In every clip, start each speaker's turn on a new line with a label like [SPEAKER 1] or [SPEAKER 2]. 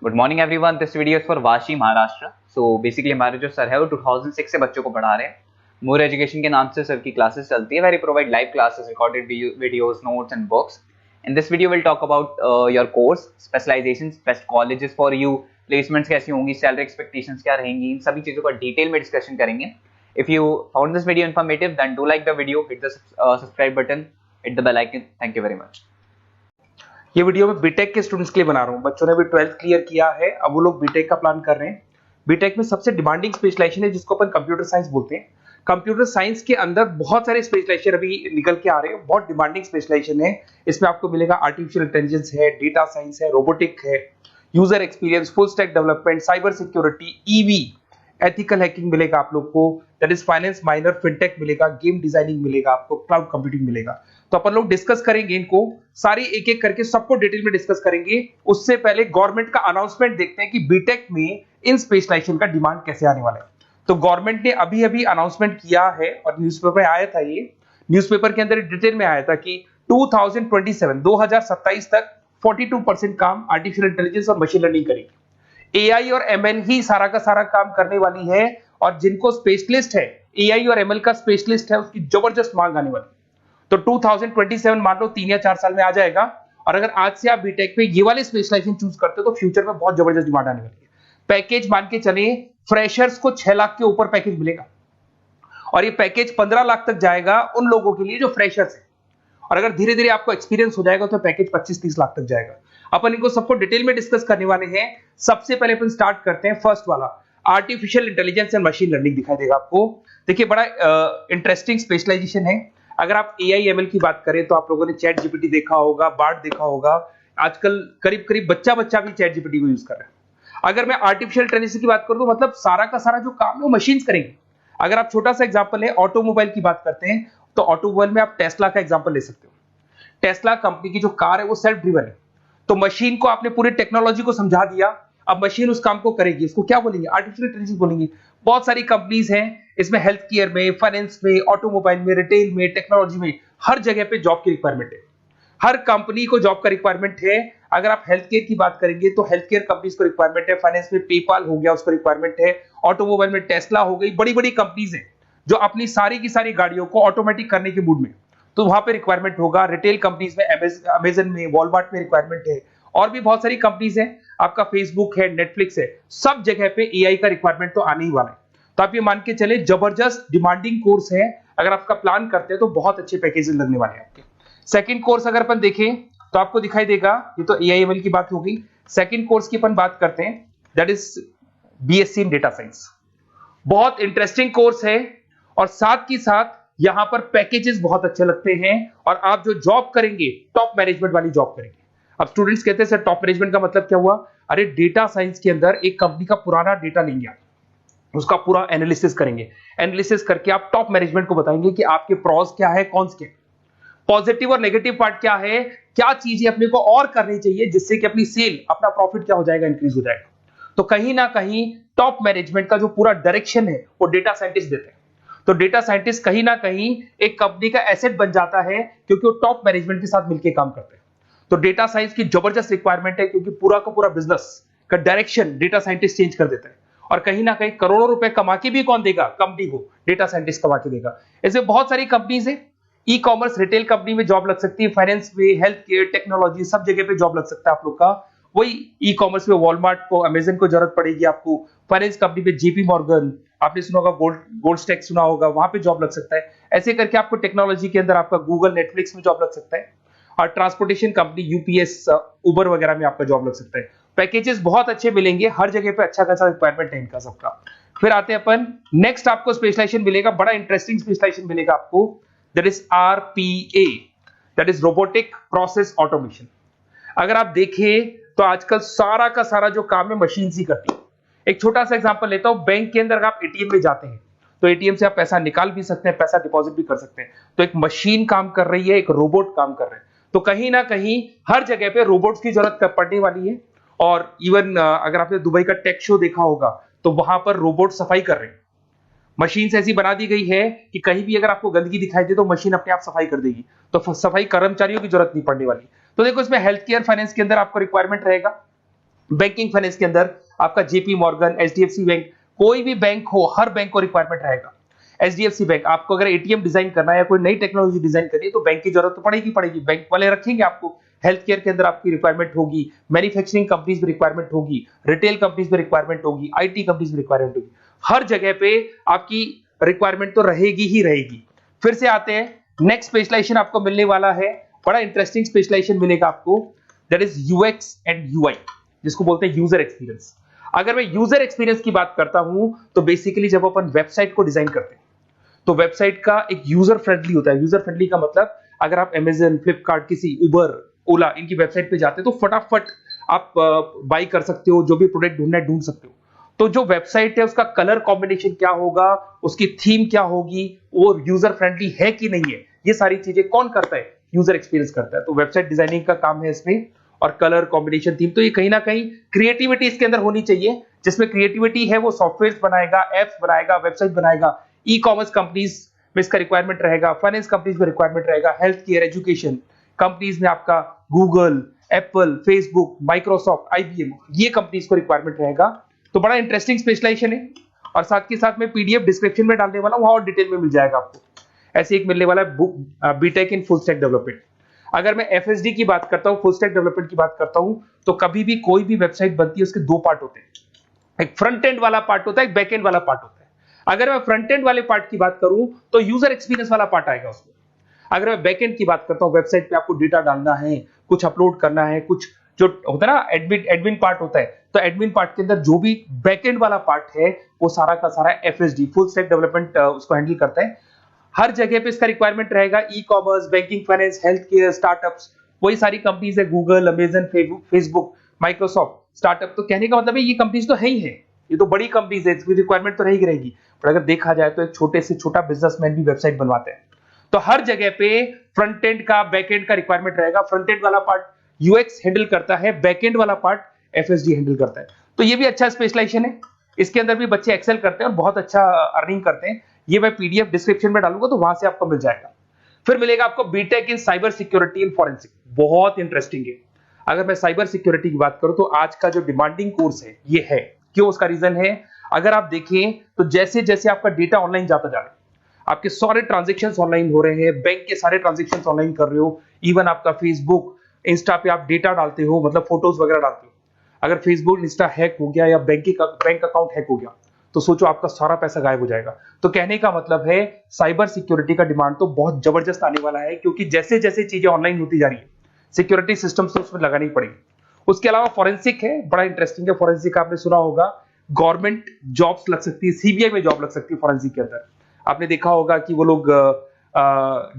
[SPEAKER 1] Good morning everyone, this video is for Vashi Maharashtra. So basically हमारे जो sir है वो 2006 से बच्चों को पढ़ा रहे हैं। मोर एजुकेशन के नाम से सर की क्लासेस चलती है, very provide live classes, recorded videos, notes and books. In this video will talk about your course, specialisation, best colleges for you, placements कैसी होंगी, सैलरी एक्सपेक्टेशंस क्या रहेंगी, इन सभी चीजों का डिटेल में डिस्कशन करेंगे। If you found this video informative then do like the video, hit the subscribe button, hit the bell icon. Thank you very much.
[SPEAKER 2] ये वीडियो मैं बीटेक के स्टूडेंट्स के लिए बना रहा हूँ। बच्चों ने भी 12th क्लियर किया है, अब वो लोग बीटेक का प्लान कर रहे हैं। बीटेक में सबसे डिमांडिंग स्पेशलाइजेशन है जिसको अपन कंप्यूटर साइंस बोलते हैं। कंप्यूटर साइंस के अंदर बहुत सारे स्पेशलाइजेशन अभी निकल के आ रहे हैं, बहुत डिमांडिंग स्पेशलाइजेशन है। इसमें आपको मिलेगा आर्टिफिशियल इंटेलिजेंस है, डेटा साइंस है, रोबोटिक है, user experience, full stack development, cyber security, EV, ethical hacking मिलेगा आप लोग को, that is finance minor, fintech मिलेगा, गेम डिजाइनिंग मिलेगा आपको, क्लाउड कंप्यूटिंग मिलेगा। तो अपन लोग डिस्कस करेंगे इनको सारी एक एक करके, सबको डिटेल में डिस्कस करेंगे। उससे पहले गवर्नमेंट का अनाउंसमेंट देखते हैं कि बीटेक में इन स्पेशलाइजेशन का डिमांड कैसे आने वाला है। तो गवर्नमेंट ने अभी अभी अनाउंसमेंट किया है और न्यूज़पेपर में आया था, ये न्यूज़पेपर के अंदर डिटेल में आया था कि 2027 तक 42% काम आर्टिफिशियल इंटेलिजेंस और मशीन लर्निंग करेगी। एआई और एमएल ही सारा का सारा काम करने वाली है, और जिनको स्पेशलिस्ट है, एआई और एमएल का स्पेशलिस्ट है, उसकी जबरदस्त मांग आने वाली है। तो 2027 मान लो 3 या 4 साल में आ जाएगा। और अगर आज से आप बीटेक पे ये वाले स्पेशलाइजेशन चूज करते हो तो फ्यूचर में बहुत जबरदस्त डिमांड आने वाली है। पैकेज मान के चले, फ्रेशर्स को 6 लाख के ऊपर पैकेज मिलेगा, और ये पैकेज 15 लाख तक जाएगा उन लोगों के लिए जो फ्रेशर्स है। और अगर धीरे धीरे आपको एक्सपीरियंस हो जाएगा तो पैकेज 25-30 लाख तक जाएगा। अपन इनको सबको डिटेल में डिस्कस करने वाले हैं। सबसे पहले अपन स्टार्ट करते हैं फर्स्ट वाला, artificial intelligence and machine learning दिखाई देगा आपको। देखिए बड़ा इंटरेस्टिंग स्पेशलाइजेशन है। अगर आप एआई एमएल की बात करें तो आप लोगों ने चैट जीपीटी देखा होगा, बार्ड देखा होगा। आजकल करीब करीब बच्चा भी चैट जीपीटी को यूज कर रहा है। अगर मैं आर्टिफिशियल इंटेलिजेंस की बात करूं तो मतलब सारा का सारा जो काम है वो मशीन्स करेंगे। अगर आप छोटा सा एग्जांपल है, ऑटोमोबाइल की बात करते हैं तो ऑटोमोबाइल में आप टेस्ला का एग्जांपल ले सकते हो। टेस्ला कंपनी की जो कार है वो सेल्फ ड्रिवन है। तो मशीन को आपने पूरी टेक्नोलॉजी को समझा दिया, अब मशीन उस काम को करेगी। इसको क्या बोलेंगे? आर्टिफिशियल इंटेलिजेंस बोलेंगे। बहुत सारी कंपनीज हैं इसमें, हेल्थ केयर में, फाइनेंस में, ऑटोमोबाइल में, रिटेल में, टेक्नोलॉजी में, हर जगह पे जॉब की रिक्वायरमेंट है। हर कंपनी को जॉब का रिक्वायरमेंट है। अगर आप हेल्थ केयर की बात करेंगे तो हेल्थ केयर कंपनीज को रिक्वायरमेंट है, फाइनेंस में पेपाल हो गया उसको रिक्वायरमेंट है, ऑटोमोबाइल में टेस्ला हो गई, बड़ी बड़ी कंपनीज हैं जो अपनी सारी की सारी गाड़ियों को ऑटोमेटिक करने के मूड में, तो वहां पे रिक्वायरमेंट होगा। रिटेल कंपनीज में, अमेजन में, वॉलमार्ट में रिक्वायरमेंट है, और भी बहुत सारी कंपनीज हैं, आपका फेसबुक है, नेटफ्लिक्स है, सब जगह पे एआई का रिक्वायरमेंट तो आने ही वाला है। तो आप ये मान के चले जबरदस्त डिमांडिंग कोर्स है। अगर आपका प्लान करते हैं तो बहुत अच्छे पैकेजेस लगने वाले हैं आपके। सेकंड कोर्स अगर अपन देखें तो आपको दिखाई देगा, ये तो एआई एमएल की बात हो गई। सेकंड कोर्स की अपन बात करते हैं, that is BSc in data science. बहुत इंटरेस्टिंग कोर्स है, और साथ ही साथ यहां पर पैकेजेस बहुत अच्छे लगते हैं, और आप जो जॉब करेंगे टॉप मैनेजमेंट वाली जॉब करेंगे। अब स्टूडेंट्स कहते हैं सर टॉप मैनेजमेंट का मतलब क्या हुआ? अरे डेटा साइंस के अंदर एक कंपनी का पुराना डेटा लेंगे, आप उसका पूरा एनालिसिस करेंगे, एनालिसिस करके आप टॉप मैनेजमेंट को बताएंगे कि आपके प्रॉस क्या है, कौन से पॉजिटिव और नेगेटिव पार्ट क्या है, क्या चीजें अपने को और करनी चाहिए जिससे कि अपनी सेल, अपना प्रॉफिट क्या हो जाएगा, इंक्रीज हो जाएगा। तो कहीं ना कहीं टॉप मैनेजमेंट का जो पूरा डायरेक्शन है वो डेटा साइंटिस्ट देते हैं। तो डेटा साइंटिस्ट कहीं ना कहीं एक कंपनी का एसेट बन जाता है, क्योंकि वो टॉप मैनेजमेंट के साथ मिलकर काम करते हैं। तो डेटा साइंस की जबरदस्त रिक्वायरमेंट है, क्योंकि पूरा का पूरा बिजनेस का डायरेक्शन डेटा साइंटिस्ट चेंज कर देता है। और कहीं ना कहीं करोड़ों रुपए कमा के भी कौन देगा? कंपनी को डेटा साइंटिस्ट कमा के देगा। ऐसे बहुत सारी कंपनीज है, ई कॉमर्स, रिटेल कंपनी में जॉब लग सकती है, फाइनेंस में, हेल्थ केयर, टेक्नोलॉजी, सब जगह पे जॉब लग सकता है आप लोग का। वही ई कॉमर्स में वॉलमार्ट को, अमेजन को जरूरत पड़ेगी आपको। फाइनेंस कंपनी में जेपी मॉर्गन, आपने सुना होगा, गोल्ड स्टैक सुना होगा, वहां पे जॉब लग सकता है। ऐसे करके आपको टेक्नोलॉजी के अंदर आपका गूगल, नेटफ्लिक्स में जॉब लग सकता है। और ट्रांसपोर्टेशन कंपनी यूपीएस, उबर वगैरह में आपका जॉब लग सकता है। पैकेजेस बहुत अच्छे मिलेंगे, हर जगह पे अच्छा खासा रिक्वायरमेंट है इनका सबका। फिर आते हैं अपन नेक्स्ट, आपको स्पेशलाइजेशन मिलेगा, बड़ा इंटरेस्टिंग स्पेशलाइजेशन मिलेगा आपको, that is RPA, that is robotic process automation. अगर आप देखें तो आजकल सारा का सारा जो काम है मशीन ही करती है। एक छोटा सा एग्जांपल लेता हूं, बैंक के अंदर अगर आप एटीएम में जाते हैं तो एटीएम से आप पैसा निकाल भी सकते हैं, पैसा डिपॉजिट भी कर सकते हैं। तो एक मशीन काम कर रही है, एक रोबोट काम कर रहे हैं। तो कहीं ना कहीं हर जगह पे रोबोट्स की जरूरत पड़ने वाली है। और इवन अगर आपने दुबई का टेक शो देखा होगा तो वहां पर रोबोट सफाई कर रहे हैं। मशीन ऐसी बना दी गई है कि कहीं भी अगर आपको गंदगी दिखाई दे तो मशीन अपने आप सफाई कर देगी। तो सफाई कर्मचारियों की जरूरत नहीं पड़ने वाली। तो देखो इसमें हेल्थ केयर, फाइनेंस के अंदर आपको रिक्वायरमेंट रहेगा। बैंकिंग फाइनेंस के अंदर आपका जेपी मॉर्गन, एचडीएफसी बैंक, कोई भी बैंक हो, हर बैंक को रिक्वायरमेंट रहेगा। एचडीएफसी बैंक, आपको अगर एटीएम डिजाइन करना है या कोई नई टेक्नोलॉजी डिजाइन करनी है तो बैंक की जरूरत तो पड़ेगी, बैंक वाले रखेंगे आपको। हेल्थ केयर के अंदर आपकी रिक्वायरमेंट होगी, मैन्युफैक्चरिंग कंपनीज में रिक्वायरमेंट होगी, रिटेल कंपनीज में रिक्वायरमेंट होगी, आईटी कंपनीज में रिक्वायरमेंट होगी। हर जगह पे आपकी रिक्वायरमेंट तो रहेगी ही रहेगी। फिर से आते हैं, नेक्स्ट स्पेशलाइजेशन आपको मिलने वाला है, बड़ा इंटरेस्टिंग स्पेशलाइजेशन मिलेगा आपको, that is UX and UI, जिसको बोलते हैं यूजर एक्सपीरियंस। अगर मैं यूजर एक्सपीरियंस की बात करता हूं तो बेसिकली जब अपन वेबसाइट को डिजाइन करते हैं तो वेबसाइट का एक यूजर फ्रेंडली होता है। यूजर फ्रेंडली का मतलब अगर आप अमेजन, फ्लिपकार्ट, किसी उबर, ओला, इनकी वेबसाइट पे जाते हैं तो फटाफट आप बाई कर सकते हो, जो भी प्रोडक्ट ढूंढना है ढूंढ सकते हो। तो जो वेबसाइट है उसका कलर कॉम्बिनेशन क्या होगा, उसकी थीम क्या होगी, वो यूजर फ्रेंडली है कि नहीं है, ये सारी चीजें कौन करता है, यूजर एक्सपीरियंस करता है। तो वेबसाइट डिजाइनिंग का काम है इसमें, और कलर कॉम्बिनेशन, थीम, तो ये कहीं ना कहीं क्रिएटिविटी इसके अंदर होनी चाहिए। जिसमें क्रिएटिविटी है वो सॉफ्टवेयर बनाएगा, एप्स बनाएगा, वेबसाइट बनाएगा। ई कॉमर्स कंपनीज में इसका रिक्वायरमेंट रहेगा, फाइनेंस कंपनीज में रिक्वायरमेंट रहेगा, हेल्थ केयर, एजुकेशन कंपनीज में आपका Google, Apple, Facebook, Microsoft, IBM, ये कंपनीज को रिक्वायरमेंट रहेगा। तो बड़ा इंटरेस्टिंग स्पेशलाइजेशन है, और साथ के साथ में पीडीएफ डिस्क्रिप्शन में डालने वाला हूं और डिटेल में मिल जाएगा आपको। ऐसे एक मिलने वाला है BTech in full stack development. अगर मैं एफएसडी की बात करता हूं, फुल स्टैक डेवलपमेंट की बात करता हूं, तो कभी भी कोई भी वेबसाइट बनती है उसके दो पार्ट होते हैं, एक फ्रंट एंड वाला पार्ट होता है, एक बैक एंड वाला पार्ट होता है। अगर मैं फ्रंट एंड वाले पार्ट की बात करूं तो यूजर एक्सपीरियंस वाला पार्ट आएगा उसमें। अगर मैं बैक एंड की बात करता हूं, वेबसाइट पे आपको डेटा डालना है, कुछ अपलोड करना है, कुछ जो होता है ना एडमिन पार्ट होता है, तो एडमिन पार्ट के अंदर जो भी बैक एंड वाला पार्ट है वो सारा का सारा एफएसडी, फुल स्टैक डेवलपमेंट, उसको हैंडल करता है। हर जगह पे इसका रिक्वायरमेंट रहेगा। E commerce, banking, finance, health care, startups, वही सारी कंपनीज है, Google, Amazon, Facebook, Microsoft. Startup तो कहने का मतलब है ये कंपनीज तो है ही है, ये तो बड़ी कंपनीज है, इसकी रिक्वायरमेंट तो रहेगी। पर अगर देखा जाए तो एक छोटे से छोटा बिजनेसमैन भी वेबसाइट बनवाते हैं। तो हर जगह पे फ्रंट एंड का, बैक एंड का रिक्वायरमेंट रहेगा। फ्रंट एंड वाला पार्ट यूएक्स हैंडल करता है, बैक एंड वाला पार्ट एफएसडी हैंडल करता है। तो ये भी अच्छा स्पेशलाइजेशन है, इसके अंदर भी बच्चे एक्सेल करते हैं और बहुत अच्छा अर्निंग करते हैं। ये मैं पीडीएफ डिस्क्रिप्शन में डालूंगा तो वहां से आपको मिल जाएगा। फिर मिलेगा आपको BTech in cyber security and forensic, बहुत इंटरेस्टिंग है। अगर मैं साइबर सिक्योरिटी की बात करूं तो आज का जो डिमांडिंग कोर्स है ये है। क्यों? उसका रीजन है, अगर आप देखें तो जैसे जैसे आपका डेटा ऑनलाइन जाता जा रहा है, आपके सारे ट्रांजेक्शंस ऑनलाइन हो रहे हैं, बैंक के सारे ट्रांजेक्शंस ऑनलाइन कर रहे हो, इवन आपका फेसबुक, इंस्टा पे आप डेटा डालते हो, मतलब फोटोज वगैरह डालते हो। अगर फेसबुक, इंस्टा हैक हो गया या बैंक अकाउंट हैक हो गया तो सोचो आपका सारा पैसा गायब हो जाएगा। तो कहने का मतलब है साइबर सिक्योरिटी का डिमांड तो बहुत जबरदस्त आने वाला है, क्योंकि जैसे जैसे चीजें ऑनलाइन होती जा रही है सिक्योरिटी सिस्टम्स तो उसमें लगानी पड़ेगी। उसके अलावा फॉरेंसिक है, बड़ा इंटरेस्टिंग है। फॉरेंसिक आपने सुना होगा, गवर्नमेंट जॉब्स लग सकती है, सीबीआई में जॉब लग सकती है फॉरेंसिक के अंदर। आपने देखा होगा कि वो लोग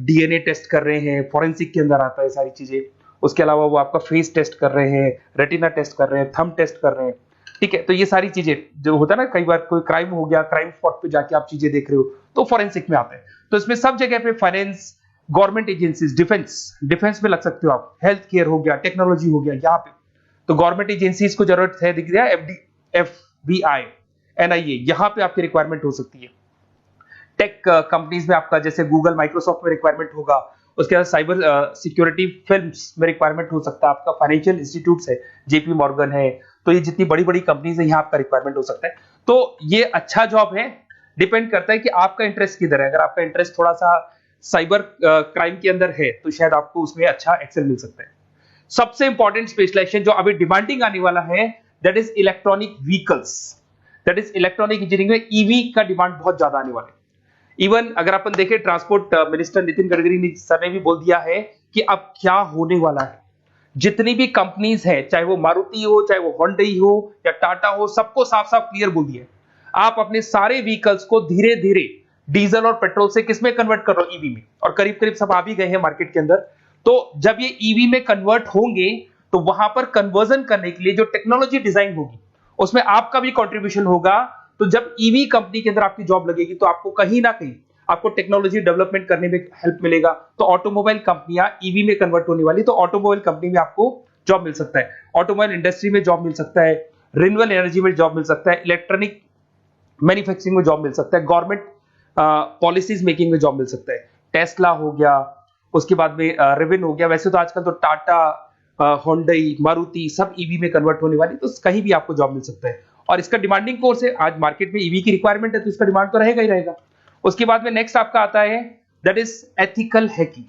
[SPEAKER 2] डीएनए टेस्ट कर रहे हैं, फॉरेंसिक के अंदर आता है सारी चीजें। उसके अलावा वो आपका फेस टेस्ट कर रहे हैं, रेटिना टेस्ट कर रहे हैं, थंब टेस्ट कर रहे हैं, ठीक है। तो ये सारी चीजें जो होता है ना, कई बार कोई क्राइम हो गया, क्राइम स्पॉट पे जाके आप चीजें देख रहे हो तो फॉरेंसिक में आते हैं। तो इसमें सब जगह पे फाइनेंस, गवर्नमेंट एजेंसीज, डिफेंस में लग सकते हो आप, हेल्थ केयर हो गया, टेक्नोलॉजी हो गया, यहाँ पे तो गवर्नमेंट एजेंसीज को जरूरत है, दिख रहा है, एफबीआई, एनआईए, यहाँ पे आपकी रिक्वायरमेंट हो सकती है। टेक कंपनीज में आपका जैसे गूगल, माइक्रोसॉफ्ट में रिक्वायरमेंट होगा। उसके बाद साइबर सिक्योरिटी फिल्म्स में रिक्वायरमेंट हो सकता है आपका, फाइनेंशियल इंस्टीट्यूट्स है, जेपी मॉर्गन है, तो ये जितनी बड़ी बड़ी कंपनीज है यहाँ आपका रिक्वायरमेंट हो सकता है। तो ये अच्छा जॉब है, डिपेंड करता है कि आपका इंटरेस्ट किधर है। अगर आपका इंटरेस्ट थोड़ा सा साइबर क्राइम के अंदर है तो शायद आपको उसमें अच्छा एक्सेल मिल सकता है। सबसे इंपॉर्टेंट स्पेशलाइजेशन जो अभी डिमांडिंग आने वाला है, that is electronic vehicles, that is electronic engineering में ईवी का डिमांड बहुत ज्यादा आने वाला है। इवन अगर अपन देखें, transport minister Nitin Gadkari sir ने भी बोल दिया है कि अब क्या होने वाला है, जितनी भी कंपनीज है, चाहे वो मारुति हो, चाहे वो होंडई हो या टाटा हो, सबको साफ साफ क्लियर बोल दिया है, आप अपने सारे व्हीकल्स को धीरे धीरे डीजल और पेट्रोल से किसमें कन्वर्ट कर रहे हो, ईवी में। और करीब करीब सब आ भी गए हैं मार्केट के अंदर। तो जब ये ईवी में कन्वर्ट होंगे तो वहां पर कन्वर्जन करने के लिए जो टेक्नोलॉजी डिजाइन होगी उसमें आपका भी कंट्रीब्यूशन होगा। तो जब ईवी कंपनी के अंदर आपकी जॉब लगेगी तो आपको कहीं ना कहीं आपको टेक्नोलॉजी डेवलपमेंट करने में हेल्प मिलेगा। तो ऑटोमोबाइल कंपनियां ईवी में कन्वर्ट होने वाली, तो ऑटोमोबाइल कंपनी में आपको जॉब मिल सकता है, ऑटोमोबाइल इंडस्ट्री में जॉब मिल सकता है, रिन्यूएबल एनर्जी में जॉब मिल सकता है, इलेक्ट्रॉनिक मैन्युफैक्चरिंग में जॉब मिल सकता है, गवर्नमेंट पॉलिसीज मेकिंग में जॉब मिल सकता है, टेस्ला हो गया, उसके बाद में रिविन हो गया। वैसे तो आजकल तो टाटा, होंडई, मारुति सब ईवी में कन्वर्ट होने वाली, तो कहीं भी आपको जॉब मिल सकता है। और इसका डिमांडिंग कोर्स है, आज मार्केट में ईवी की रिक्वायरमेंट है तो इसका डिमांड तो रहेगा ही रहेगा। उसके बाद में नेक्स्ट आपका आता है दैट इज एथिकल हैकिंग।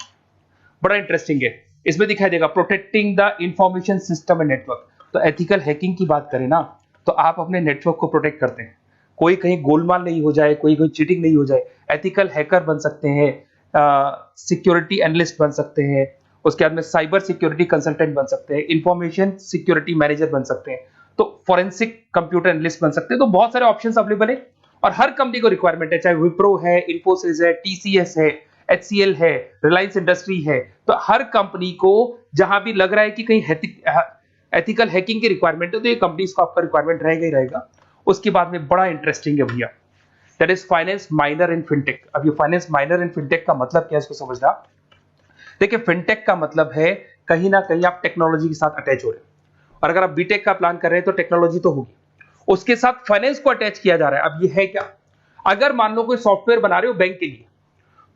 [SPEAKER 2] बड़ा इंटरेस्टिंग है, इसमें दिखाई देगा protecting the information system and network. तो एथिकल हैकिंग की बात करें ना, तो आप अपने नेटवर्क को प्रोटेक्ट करते हैं, कोई कहीं गोलमाल नहीं हो जाए, कोई चीटिंग नहीं हो जाए। एथिकल हैकर बन सकते हैं, सिक्योरिटी एनालिस्ट बन सकते हैं, उसके बाद में साइबर सिक्योरिटी कंसल्टेंट बन सकते हैं, इंफॉर्मेशन सिक्योरिटी मैनेजर बन सकते हैं, तो फोरेंसिक कंप्यूटर एनालिस्ट बन सकते हैं। तो बहुत सारे ऑप्शंस अवेलेबल है और हर कंपनी को रिक्वायरमेंट है, चाहे विप्रो है, इन्फोसिस है, टीसीएस है, HCL है, रिलायंस इंडस्ट्री है। तो हर कंपनी को जहां भी लग रहा है कि कहीं एथिकल हैकिंग की रिक्वायरमेंट है तो ये कंपनीज को आपका रिक्वायरमेंट रहेगा ही रहेगा। उसके बाद में बड़ा इंटरेस्टिंग है भैया, that is finance minor in fintech. अब ये फाइनेंस माइनर इन फिनटेक का मतलब क्या है, इसको समझना। देखिए, फिनटेक का मतलब है कहीं ना कहीं आप टेक्नोलॉजी के साथ अटैच हो रहे हैं, और अगर आप बीटेक का प्लान कर रहे हैं तो टेक्नोलॉजी तो होगी, उसके साथ फाइनेंस को अटैच किया जा रहा है। अब ये है क्या, अगर मान लो कोई सॉफ्टवेयर बना रहे हो बैंक के लिए,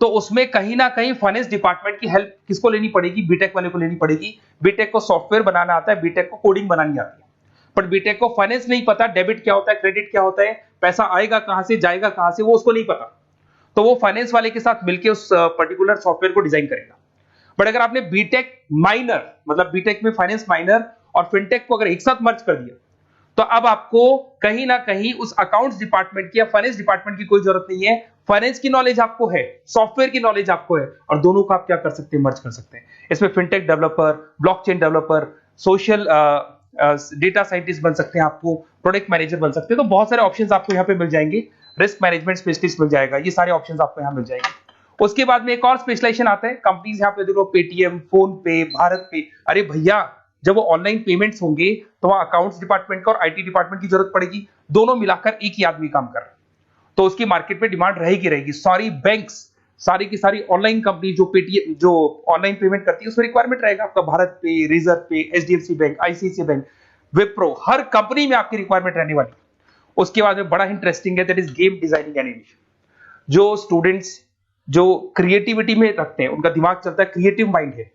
[SPEAKER 2] तो उसमें कहीं ना कहीं फाइनेंस डिपार्टमेंट की हेल्प किसको लेनी पड़ेगी, बीटेक वाले को लेनी पड़ेगी। बीटेक को सॉफ्टवेयर बनाना आता है, बीटेक को कोडिंग बनानी आती है, बट बीटेक को फाइनेंस नहीं पता, डेबिट क्या होता है, क्रेडिट क्या होता है, पैसा आएगा कहां से, जाएगा कहां से, वो उसको नहीं पता। तो वो फाइनेंस वाले के साथ मिलकर उस पर्टिकुलर सॉफ्टवेयर को डिजाइन करेगा। बट अगर आपने बीटेक माइनर, मतलब बीटेक में फाइनेंस माइनर और फिनटेक को अगर एक साथ मर्ज कर दिया, तो अब आपको कहीं ना कहीं उस अकाउंट्स डिपार्टमेंट की या फाइनेंस डिपार्टमेंट की कोई जरूरत नहीं है। फाइनेंस की नॉलेज आपको है, सॉफ्टवेयर की नॉलेज आपको है, और दोनों को आप क्या कर सकते हैं, मर्ज कर सकते हैं। इसमें fintech developer, blockchain developer, social data scientist बन सकते हैं, आपको प्रोडक्ट मैनेजर बन सकते हैं। तो बहुत सारे ऑप्शंस आपको यहाँ पे मिल जाएंगे, रिस्क मैनेजमेंट स्पेशलिस्ट मिल जाएगा, ये सारे ऑप्शंस आपको यहाँ मिल जाएंगे। उसके बाद में एक और स्पेशलाइजेशन आता है, कंपनीज यहाँ पे देखो पेटीएम, फोन पे, भारत पे। अरे भैया, जब वो ऑनलाइन पेमेंट्स होंगे तो वहां अकाउंट्स डिपार्टमेंट का और आईटी डिपार्टमेंट की जरूरत पड़ेगी, दोनों मिलाकर एक ही आदमी काम कर रहा है, तो उसकी मार्केट में डिमांड रहेगी रहेगी। सारी बैंक्स, सारी की सारी ऑनलाइन कंपनी जो पेटीएम, जो ऑनलाइन पेमेंट करती है, उसमें रिक्वायरमेंट रहेगा आपका भारत पे, Razorpay, HDFC bank, ICICI bank, Wipro, हर कंपनी में आपकी रिक्वायरमेंट रहने वाली। उसके बाद में बड़ा इंटरेस्टिंग है, that is game designing animation. जो स्टूडेंट्स जो क्रिएटिविटी में रखते हैं, उनका दिमाग चलता है, क्रिएटिव माइंड है,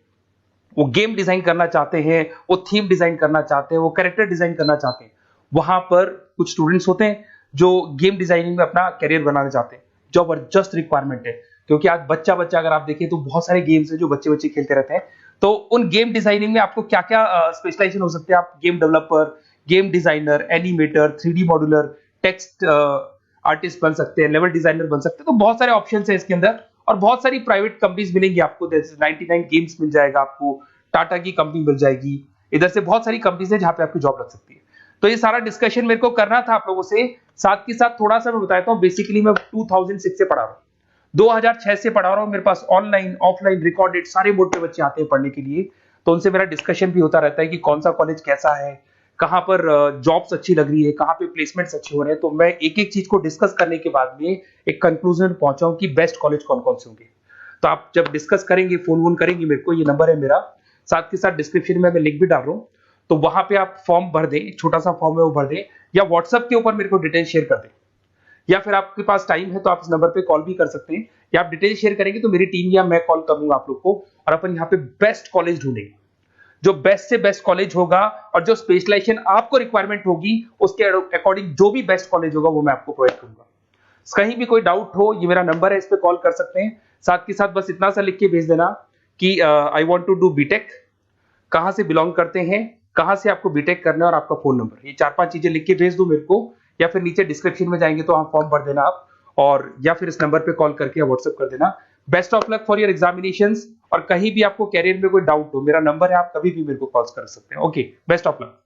[SPEAKER 2] वो गेम डिजाइन करना चाहते हैं, वो थीम डिजाइन करना चाहते हैं, वो कैरेक्टर डिजाइन करना चाहते हैं, वहां पर कुछ स्टूडेंट्स होते हैं जो गेम डिजाइनिंग में अपना करियर बनाना चाहते हैं। जबरदस्त रिक्वायरमेंट है, क्योंकि आज बच्चा अगर आप देखें तो बहुत सारे गेम्स हैं जो बच्चे खेलते रहते हैं। तो उन गेम डिजाइनिंग में आपको क्या क्या स्पेशलाइजेशन हो सकते हैं, आप game developer, game designer, animator, 3D modular, text artist बन सकते हैं, लेवल डिजाइनर बन सकते हैं। तो बहुत सारे ऑप्शन है इसके अंदर, और बहुत सारी प्राइवेट कंपनीज मिलेंगी आपको, जैसे 99 गेम्स मिल जाएगा आपको, टाटा की कंपनी मिल जाएगी, इधर से बहुत सारी कंपनीज है जहां पे आपकी जॉब लग सकती है। तो ये सारा डिस्कशन मेरे को करना था आप लोगों से, साथ के साथ थोड़ा सा मैं बताता हूँ। बेसिकली मैं 2006 से पढ़ा रहा हूँ, 2006 से पढ़ा रहा हूँ। मेरे पास ऑनलाइन, ऑफलाइन, रिकॉर्डेड सारे बोर्ड पे बच्चे आते हैं पढ़ने के लिए, तो उनसे मेरा डिस्कशन भी होता रहता है कि कौन सा कॉलेज कैसा है, कहाँ पर जॉब्स अच्छी लग रही है, कहाँ पे प्लेसमेंट्स अच्छे हो रहे हैं। तो मैं एक एक चीज को डिस्कस करने के बाद में एक कंक्लूजन पहुंचा हूं कि बेस्ट कॉलेज कौन कौन से होंगे। तो आप जब डिस्कस करेंगे, फोन वोन करेंगे मेरे को, ये नंबर है मेरा, साथ के साथ डिस्क्रिप्शन में मैं लिंक भी डाल रहा हूँ, तो वहां पे आप फॉर्म भर दें, एक छोटा सा फॉर्म है वो भर दें, या व्हाट्सएप के ऊपर मेरे को डिटेल शेयर कर दें, या फिर आपके पास टाइम है तो आप इस नंबर पे कॉल भी कर सकते हैं, या आप डिटेल शेयर करेंगे तो मेरी टीम या मैं कॉल करूंगा आप लोग को, और अपन यहाँ पे बेस्ट कॉलेज ढूंढेंगे। जो बेस्ट से बेस्ट कॉलेज होगा और जो स्पेशलाइजेशन आपको रिक्वायरमेंट होगी उसके अकॉर्डिंग जो भी बेस्ट कॉलेज होगा वो मैं आपको प्रोवाइड करूंगा। कहीं भी कोई डाउट हो, ये मेरा नंबर है, इस पे कॉल कर सकते हैं। साथ के साथ बस इतना सा लिख के भेज देना कि I want to do BTech, कहां से बिलोंग करते हैं, कहां से आपको बीटेक करना है, और आपका फोन नंबर, ये 4-5 चीजें लिख के भेज दो मेरे को, या फिर नीचे डिस्क्रिप्शन में जाएंगे तो आप फॉर्म भर देना आप, और या फिर इस नंबर पे कॉल करके या व्हाट्सएप कर देना। Best of luck for your examinations, और कहीं भी आपको कैरियर में कोई डाउट हो, मेरा नंबर है, आप कभी भी मेरे को कॉल कर सकते हैं। Okay, best of luck.